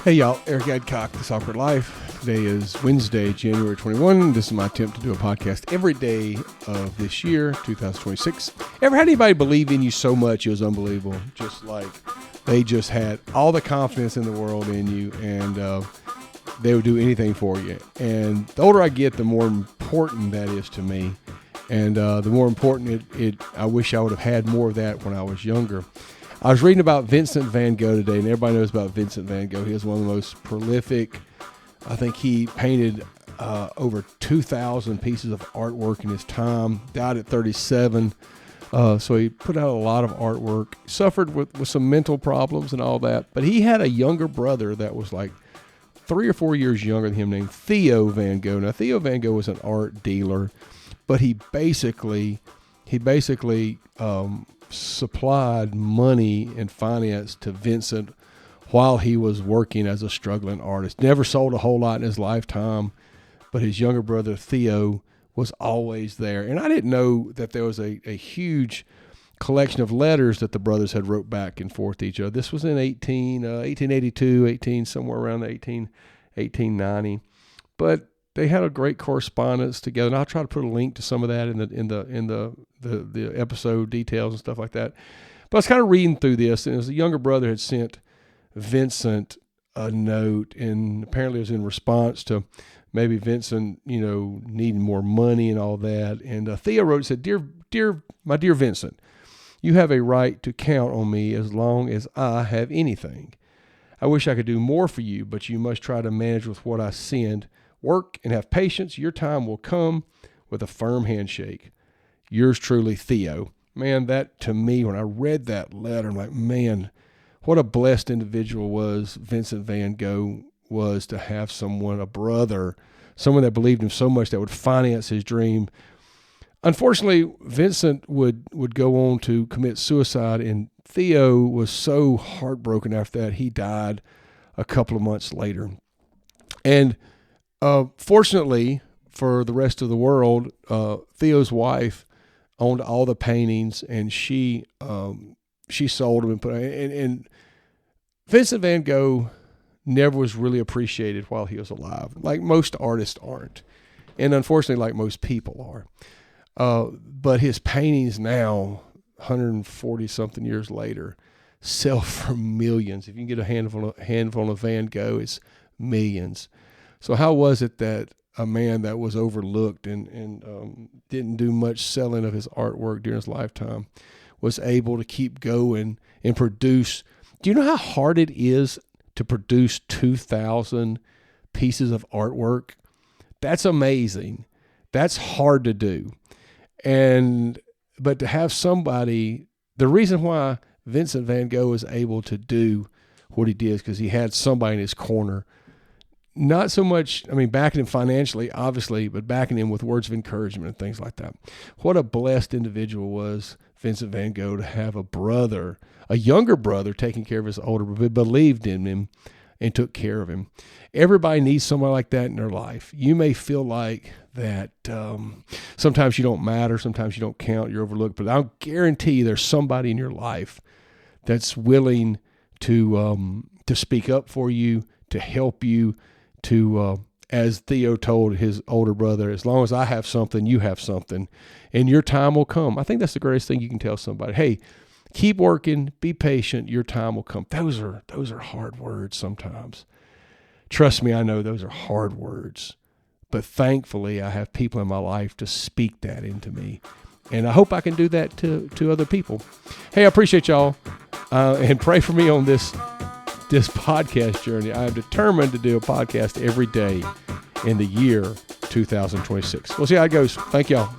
Hey y'all, Eric Adcock, This Awkward Life. Today is Wednesday, January 21. This is my attempt to do a podcast every day of this year, 2026. Ever had anybody believe in you so much it was unbelievable? Just like they just had all the confidence in the world in you, and they would do anything for you. And the older I get, the more important that is to me. And the more important I wish I would have had more of that when I was younger. I was reading about Vincent van Gogh today, and everybody knows about Vincent van Gogh. He was one of the most prolific. I think he painted over 2,000 pieces of artwork in his time, died at 37. So he put out a lot of artwork, suffered with some mental problems and all that. But he had a younger brother that was like 3 or 4 years younger than him named Theo van Gogh. Now, Theo van Gogh was an art dealer, but he basically supplied money and finance to Vincent while he was working as a struggling artist. Never sold a whole lot in his lifetime, but his younger brother Theo was always there. And I didn't know that there was a huge collection of letters that the brothers had wrote back and forth to each other. This was in 1882, somewhere around 1890. But they had a great correspondence together, and I'll try to put a link to some of that in the episode details and stuff like that. But I was kind of reading through this, and as the younger brother had sent Vincent a note, and apparently it was in response to maybe Vincent, needing more money and all that. And Theo wrote, said, my dear Vincent, you have a right to count on me as long as I have anything. I wish I could do more for you, but you must try to manage with what I send. Work and have patience. Your time will come with a firm handshake. Yours truly, Theo. Man, that to me, when I read that letter, I'm like, man, what a blessed individual was Vincent van Gogh was to have someone, a brother, someone that believed him so much that would finance his dream. Unfortunately, Vincent would go on to commit suicide, and Theo was so heartbroken after that, he died a couple of months later. And fortunately for the rest of the world, Theo's wife owned all the paintings, and she sold them and Vincent van Gogh never was really appreciated while he was alive, like most artists aren't, and unfortunately, like most people are. But his paintings now, 140 something years later, sell for millions. If you can get a handful of Van Gogh, it's millions. So how was it that a man that was overlooked and didn't do much selling of his artwork during his lifetime was able to keep going and produce? Do you know how hard it is to produce 2,000 pieces of artwork? That's amazing. That's hard to do. But to have somebody, the reason why Vincent van Gogh was able to do what he did is because he had somebody in his corner. Not so much, backing him financially, obviously, but backing him with words of encouragement and things like that. What a blessed individual was Vincent van Gogh to have a brother, a younger brother, taking care of his older brother, but believed in him and took care of him. Everybody needs someone like that in their life. You may feel like that sometimes you don't matter, sometimes you don't count, you're overlooked, but I'll guarantee you there's somebody in your life that's willing to speak up for you, to help you, to, as Theo told his older brother, as long as I have something, you have something, and your time will come. I think that's the greatest thing you can tell somebody. Hey, keep working, be patient, your time will come. Those are hard words sometimes. Trust me, I know those are hard words, but thankfully I have people in my life to speak that into me, and I hope I can do that to other people. Hey, I appreciate y'all, and pray for me on this podcast journey. I am determined to do a podcast every day in the year 2026. We'll see how it goes. Thank y'all.